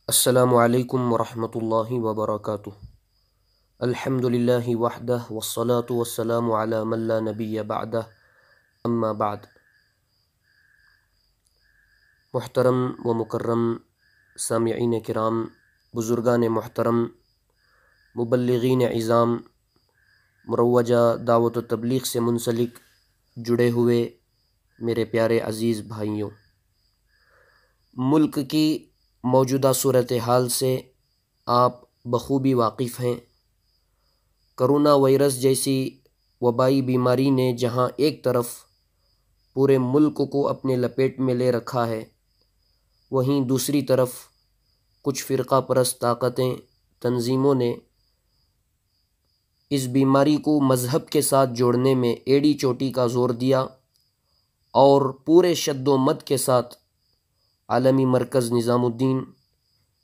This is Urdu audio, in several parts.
السلام علیکم ورحمۃ اللہ وبرکاتہ۔ الحمد للہ وحدہ والصلاة والسلام علی من لا نبی بعدہ، اما بعد۔ محترم و مکرم سامعین کرام، بزرگان محترم، مبلغین عظام، مروجہ دعوت و تبلیغ سے منسلک جڑے ہوئے میرے پیارے عزیز بھائیوں، ملک کی موجودہ صورتحال سے آپ بخوبی واقف ہیں۔ کرونا وائرس جیسی وبائی بیماری نے جہاں ایک طرف پورے ملک کو اپنے لپیٹ میں لے رکھا ہے، وہیں دوسری طرف کچھ فرقہ پرست طاقتیں، تنظیموں نے اس بیماری کو مذہب کے ساتھ جوڑنے میں ایڑی چوٹی کا زور دیا اور پورے شد و مت کے ساتھ عالمی مرکز نظام الدین،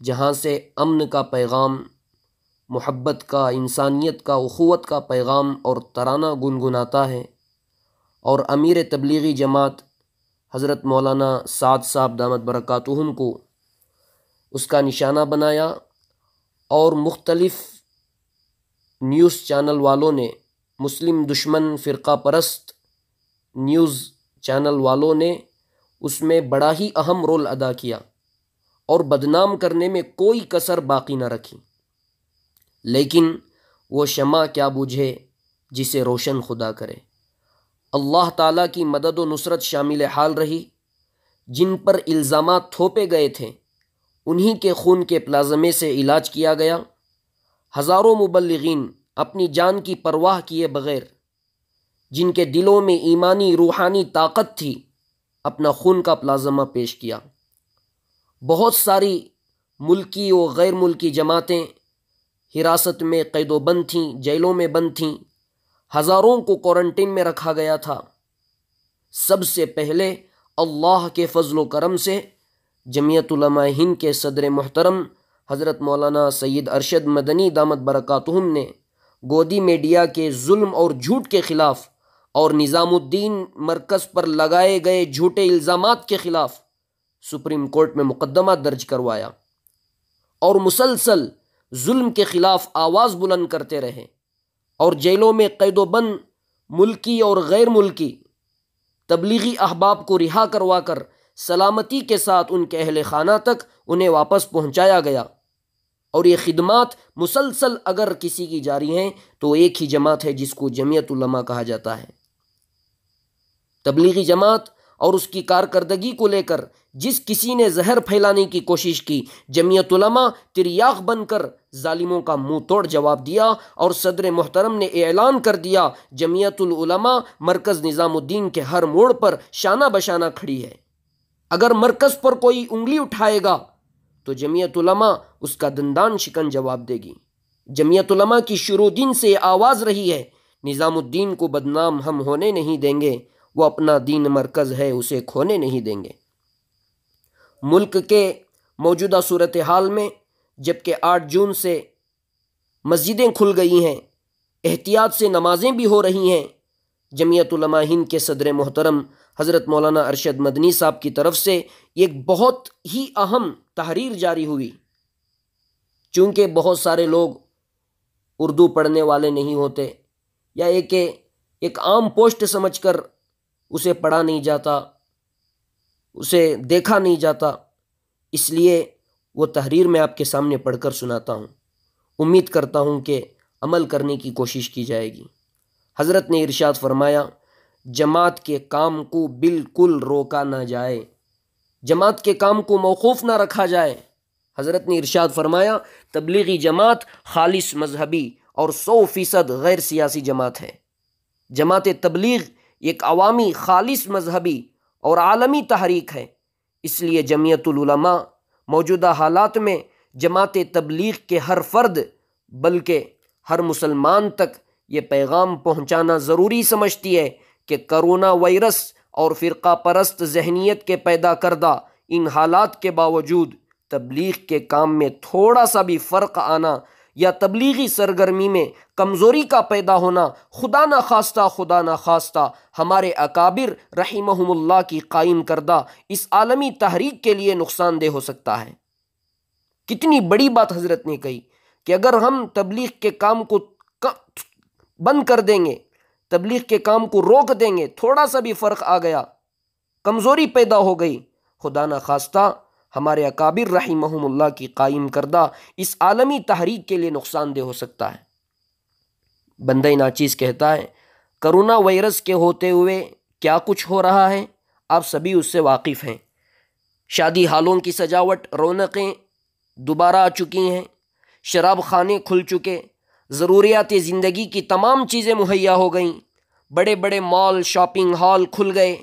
جہاں سے امن کا پیغام، محبت کا، انسانیت کا، اخوت کا پیغام اور ترانہ گنگناتا ہے، اور امیر تبلیغی جماعت حضرت مولانا سعد صاحب دامت برکاتہم کو اس کا نشانہ بنایا، اور مختلف نیوز چینل والوں نے، مسلم دشمن فرقہ پرست نیوز چینل والوں نے اس میں بڑا ہی اہم رول ادا کیا اور بدنام کرنے میں کوئی کسر باقی نہ رکھی۔ لیکن وہ شمع کیا بجھے جسے روشن خدا کرے۔ اللہ تعالیٰ کی مدد و نصرت شامل حال رہی۔ جن پر الزامات تھوپے گئے تھے انہی کے خون کے پلازمے سے علاج کیا گیا۔ ہزاروں مبلغین اپنی جان کی پرواہ کیے بغیر، جن کے دلوں میں ایمانی روحانی طاقت تھی، اپنا خون کا پلازمہ پیش کیا۔ بہت ساری ملکی و غیر ملکی جماعتیں حراست میں قید و بند تھیں، جیلوں میں بند تھیں، ہزاروں کو کوارنٹین میں رکھا گیا تھا۔ سب سے پہلے اللہ کے فضل و کرم سے جمعیت علماء ہند کے صدر محترم حضرت مولانا سید ارشد مدنی دامت برکاتہم نے گودی میڈیا کے ظلم اور جھوٹ کے خلاف اور نظام الدین مرکز پر لگائے گئے جھوٹے الزامات کے خلاف سپریم کورٹ میں مقدمہ درج کروایا، اور مسلسل ظلم کے خلاف آواز بلند کرتے رہے، اور جیلوں میں قید و بند ملکی اور غیر ملکی تبلیغی احباب کو رہا کروا کر سلامتی کے ساتھ ان کے اہل خانہ تک انہیں واپس پہنچایا گیا۔ اور یہ خدمات مسلسل اگر کسی کی جاری ہیں تو ایک ہی جماعت ہے جس کو جمعیت علماء کہا جاتا ہے۔ تبلیغی جماعت اور اس کی کارکردگی کو لے کر جس کسی نے زہر پھیلانے کی کوشش کی، جمعیت علماء تریاق بن کر ظالموں کا منہ توڑ جواب دیا، اور صدر محترم نے اعلان کر دیا جمعیت العلماء مرکز نظام الدین کے ہر موڑ پر شانہ بشانہ کھڑی ہے۔ اگر مرکز پر کوئی انگلی اٹھائے گا تو جمعیت علماء اس کا دندان شکن جواب دے گی۔ جمعیت علماء کی شروع دن سے یہ آواز رہی ہے، نظام الدین کو بدنام ہم ہونے نہیں دیں گے، وہ اپنا دین مرکز ہے، اسے کھونے نہیں دیں گے۔ ملک کے موجودہ صورتحال میں جبکہ 8 جون سے مسجدیں کھل گئی ہیں، احتیاط سے نمازیں بھی ہو رہی ہیں، جمعیت علماء ہند کے صدر محترم حضرت مولانا ارشد مدنی صاحب کی طرف سے ایک بہت ہی اہم تحریر جاری ہوئی۔ چونکہ بہت سارے لوگ اردو پڑھنے والے نہیں ہوتے، یا ایک عام پوسٹ سمجھ کر اسے پڑھا نہیں جاتا، اسے دیکھا نہیں جاتا، اس لیے وہ تحریر میں آپ کے سامنے پڑھ کر سناتا ہوں۔ امید کرتا ہوں کہ عمل کرنے کی کوشش کی جائے گی۔ حضرت نے ارشاد فرمایا، جماعت کے کام کو بالکل روکا نہ جائے، جماعت کے کام کو موقوف نہ رکھا جائے۔ حضرت نے ارشاد فرمایا، تبلیغی جماعت خالص مذہبی اور 100% غیر سیاسی جماعت ہے۔ جماعت تبلیغ ایک عوامی، خالص مذہبی اور عالمی تحریک ہے۔ اس لیے جمعیت العلماء موجودہ حالات میں جماعت تبلیغ کے ہر فرد بلکہ ہر مسلمان تک یہ پیغام پہنچانا ضروری سمجھتی ہے کہ کرونا وائرس اور فرقہ پرست ذہنیت کے پیدا کردہ ان حالات کے باوجود تبلیغ کے کام میں تھوڑا سا بھی فرق آنا یا تبلیغی سرگرمی میں کمزوری کا پیدا ہونا خدا نہ خواستہ ہمارے اکابر رحمہم اللہ کی قائم کردہ اس عالمی تحریک کے لیے نقصان دہ ہو سکتا ہے۔ کتنی بڑی بات حضرت نے کہی کہ اگر ہم تبلیغ کے کام کو بند کر دیں گے، تبلیغ کے کام کو روک دیں گے، تھوڑا سا بھی فرق آ گیا، کمزوری پیدا ہو گئی، خدا نخواستہ ہمارے اکابر رحمہم اللہ کی قائم کردہ اس عالمی تحریک کے لیے نقصان دہ ہو سکتا ہے۔ بندہ ناچیز کہتا ہے کرونا وائرس کے ہوتے ہوئے کیا کچھ ہو رہا ہے، آپ سبھی اس سے واقف ہیں۔ شادی ہالوں کی سجاوٹ، رونقیں دوبارہ آ چکی ہیں، شراب خانے کھل چکے، ضروریات زندگی کی تمام چیزیں مہیا ہو گئیں، بڑے بڑے مال، شاپنگ ہال کھل گئے۔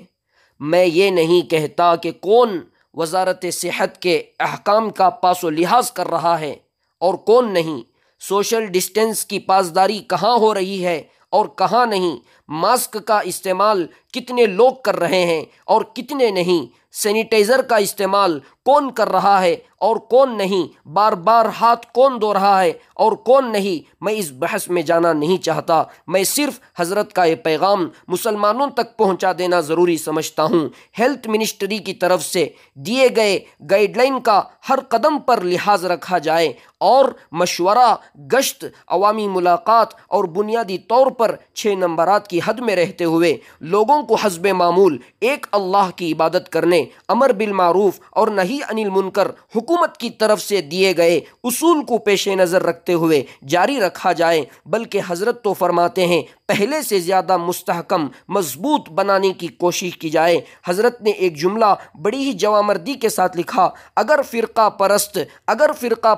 میں یہ نہیں کہتا کہ کون وزارت صحت کے احکام کا پاس و لحاظ کر رہا ہے اور کون نہیں، سوشل ڈسٹینس کی پاسداری کہاں ہو رہی ہے اور کہاں نہیں، ماسک کا استعمال کتنے لوگ کر رہے ہیں اور کتنے نہیں، سینیٹائزر کا استعمال کون کر رہا ہے اور کون نہیں، بار بار ہاتھ کون دھو رہا ہے اور کون نہیں، میں اس بحث میں جانا نہیں چاہتا۔ میں صرف حضرت کا یہ پیغام مسلمانوں تک پہنچا دینا ضروری سمجھتا ہوں۔ ہیلتھ منسٹری کی طرف سے دیے گئے گائیڈ لائن کا ہر قدم پر لحاظ رکھا جائے اور مشورہ، گشت، عوامی ملاقات اور بنیادی طور پر 6 نمبرات کی حد میں رہتے ہوئے لوگوں کو حسب معمول ایک اللہ کی عبادت کرنے، امر بالمعروف اور نہی عن المنکر حکومت کی طرف سے دیے گئے اصول کو پیش نظر رکھتے ہوئے جاری رکھا جائے، بلکہ حضرت تو فرماتے ہیں پہلے سے زیادہ مستحکم، مضبوط بنانے کی کوشش کی جائے۔ حضرت نے ایک جملہ بڑی ہی جوامردی کے ساتھ لکھا، اگر فرقہ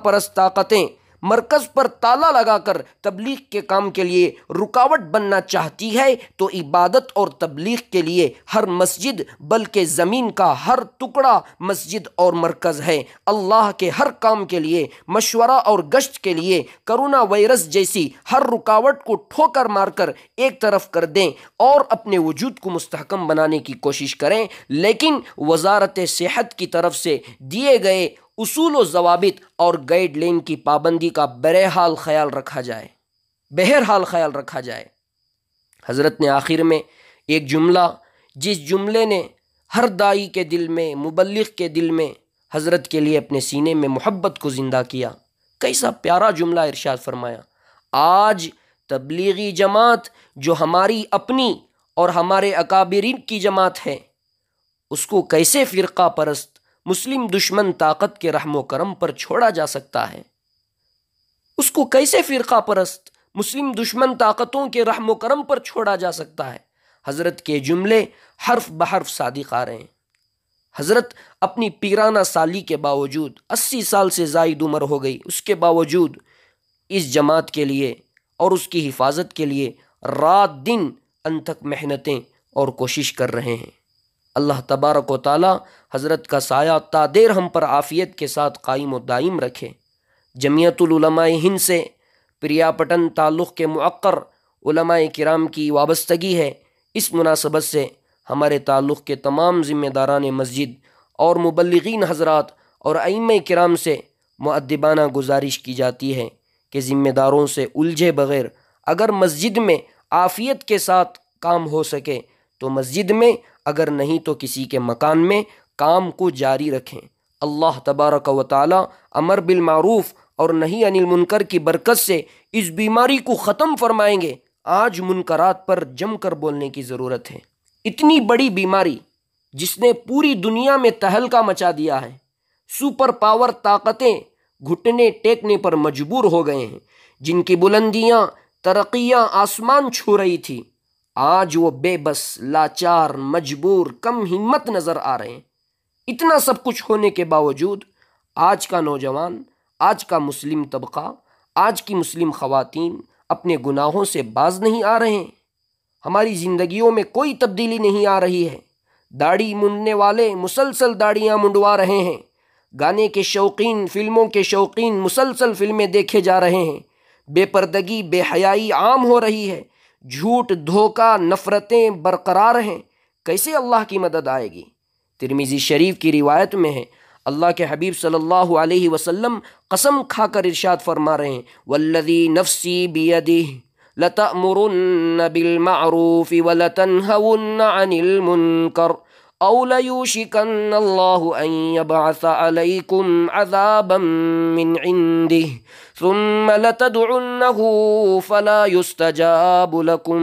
پرست طاقتیں مرکز پر تالا لگا کر تبلیغ کے کام کے لیے رکاوٹ بننا چاہتی ہے تو عبادت اور تبلیغ کے لیے ہر مسجد بلکہ زمین کا ہر ٹکڑا مسجد اور مرکز ہے۔ اللہ کے ہر کام کے لیے، مشورہ اور گشت کے لیے کرونا وائرس جیسی ہر رکاوٹ کو ٹھوکر مار کر ایک طرف کر دیں اور اپنے وجود کو مستحکم بنانے کی کوشش کریں، لیکن وزارت صحت کی طرف سے دیے گئے اصول و ضوابط اور گائیڈ لائن کی پابندی کا بہرحال خیال رکھا جائے۔ حضرت نے آخر میں ایک جملہ، جس جملے نے ہر داعی کے دل میں، مبلغ کے دل میں حضرت کے لیے اپنے سینے میں محبت کو زندہ کیا، کیسا پیارا جملہ ارشاد فرمایا، آج تبلیغی جماعت جو ہماری اپنی اور ہمارے اکابرین کی جماعت ہے، اس کو کیسے فرقہ پرست مسلم دشمن طاقت کے رحم و کرم پر چھوڑا جا سکتا ہے؟ اس کو کیسے فرقہ پرست مسلم دشمن طاقتوں کے رحم و کرم پر چھوڑا جا سکتا ہے؟ حضرت کے جملے حرف بحرف صادق آ رہے ہیں۔ حضرت اپنی پیرانہ سالی کے باوجود، 80 سال سے زائد عمر ہو گئی، اس کے باوجود اس جماعت کے لیے اور اس کی حفاظت کے لیے رات دن انتھک محنتیں اور کوشش کر رہے ہیں۔ اللہ تبارک و تعالی حضرت کا سایہ تا دیر ہم پر عافیت کے ساتھ قائم و دائم رکھے۔ جمعیت العلماء ہند سے پریا پٹن تعلق کے معقر علماء کرام کی وابستگی ہے۔ اس مناسبت سے ہمارے تعلق کے تمام ذمہ داران مسجد اور مبلغین حضرات اور ائمہ کرام سے مؤدبانہ گزارش کی جاتی ہے کہ ذمہ داروں سے الجھے بغیر اگر مسجد میں عافیت کے ساتھ کام ہو سکے تو مسجد میں، اگر نہیں تو کسی کے مکان میں کام کو جاری رکھیں۔ اللہ تبارک و تعالی امر بالمعروف اور نہی عن المنکر کی برکت سے اس بیماری کو ختم فرمائیں گے۔ آج منکرات پر جم کر بولنے کی ضرورت ہے۔ اتنی بڑی بیماری جس نے پوری دنیا میں تہلکہ مچا دیا ہے، سپر پاور طاقتیں گھٹنے ٹیکنے پر مجبور ہو گئے ہیں، جن کی بلندیاں، ترقیاں آسمان چھو رہی تھی، آج وہ بے بس، لاچار، مجبور، کم ہمت نظر آ رہے ہیں۔ اتنا سب کچھ ہونے کے باوجود آج کا نوجوان، آج کا مسلم طبقہ، آج کی مسلم خواتین اپنے گناہوں سے باز نہیں آ رہے ہیں۔ ہماری زندگیوں میں کوئی تبدیلی نہیں آ رہی ہے۔ داڑھی منڈنے والے مسلسل داڑیاں منڈوا رہے ہیں، گانے کے شوقین، فلموں کے شوقین مسلسل فلمیں دیکھے جا رہے ہیں، بے پردگی، بے حیائی عام ہو رہی ہے، جھوٹ، دھوکہ، نفرتیں برقرار ہیں۔ کیسے اللہ کی مدد آئے گی؟ ترمذی شریف کی روایت میں ہے، اللہ کے حبیب صلی اللہ علیہ وسلم قسم کھا کر ارشاد فرما رہے ہیں، والذی نفسی بیدہ لتأمرن بالمعروف ولتنہون عن المنکر أو ليوشكن الله أن يبعث عليكم عذابا من عنده ثم لتدعنه فلا يستجاب لكم۔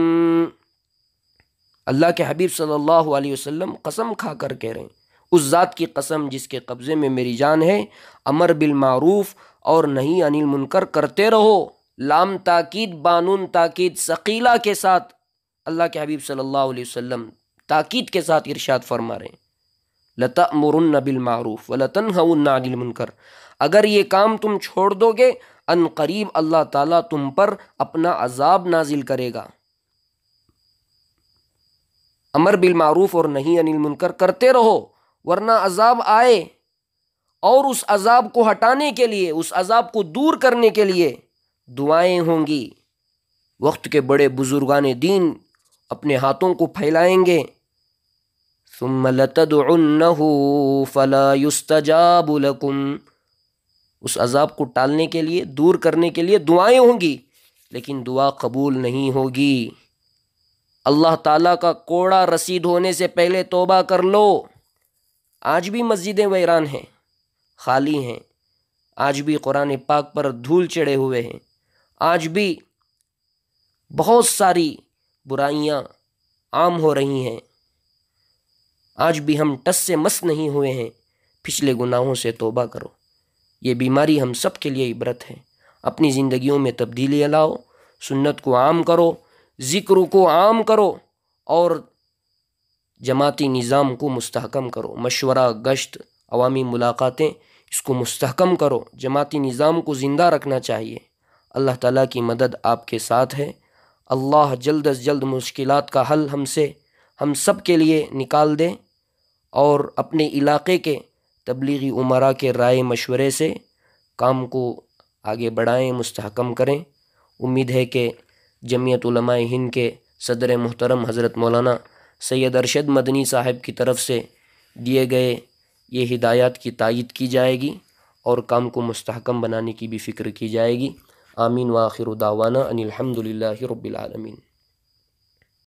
اللہ کے حبیب صلی اللہ علیہ وسلم قسم کھا کر کہہ رہے ہیں، اس ذات کی قسم جس کے قبضے میں میری جان ہے، امر بالمعروف اور نہی عن المنکر کرتے رہو۔ لام تاکید بانون تاکید ثقیلہ کے ساتھ اللہ کے حبیب صلی اللہ علیہ وسلم تاکید کے ساتھ ارشاد فرما رہے ہیں، لَتَأْمُرُنَّ بِالْمَعْرُوفِ وَلَتَنْهَوُنَّ عَنِ الْمُنْكَرِ، اگر یہ کام تم چھوڑ دو گے ان قریب اللہ تعالیٰ تم پر اپنا عذاب نازل کرے گا۔ امر بالمعروف اور نہی عن المنکر کرتے رہو ورنہ عذاب آئے، اور اس عذاب کو ہٹانے کے لیے، اس عذاب کو دور کرنے کے لیے دعائیں ہوں گی۔ وقت کے بڑے بزرگان دین اپنے ہاتھوں کو پھیلائیں گے، ثم لتدعنه فلا يستجاب لكم، اس عذاب کو ٹالنے کے لیے، دور کرنے کے لیے دعائیں ہوں گی، لیکن دعا قبول نہیں ہوگی۔ اللہ تعالیٰ کا کوڑا رسید ہونے سے پہلے توبہ کر لو۔ آج بھی مسجدیں ویران ہیں، خالی ہیں، آج بھی قرآن پاک پر دھول چڑھے ہوئے ہیں، آج بھی بہت ساری برائیاں عام ہو رہی ہیں، آج بھی ہم ٹس سے مس نہیں ہوئے ہیں۔ پچھلے گناہوں سے توبہ کرو، یہ بیماری ہم سب کے لیے عبرت ہے۔ اپنی زندگیوں میں تبدیلی لاؤ، سنت کو عام کرو، ذکر کو عام کرو، اور جماعتی نظام کو مستحکم کرو۔ مشورہ، گشت، عوامی ملاقاتیں، اس کو مستحکم کرو۔ جماعتی نظام کو زندہ رکھنا چاہیے۔ اللہ تعالیٰ کی مدد آپ کے ساتھ ہے۔ اللہ جلد از جلد مشکلات کا حل ہم سب کے لیے نکال دے، اور اپنے علاقے کے تبلیغی امراء کے رائے مشورے سے کام کو آگے بڑھائیں، مستحکم کریں۔ امید ہے کہ جمعیت علماء ہند کے صدر محترم حضرت مولانا سید ارشد مدنی صاحب کی طرف سے دیے گئے یہ ہدایات کی تائید کی جائے گی، اور کام کو مستحکم بنانے کی بھی فکر کی جائے گی۔ آمین وآخر دعوانا ان الحمد للہ رب العالمین۔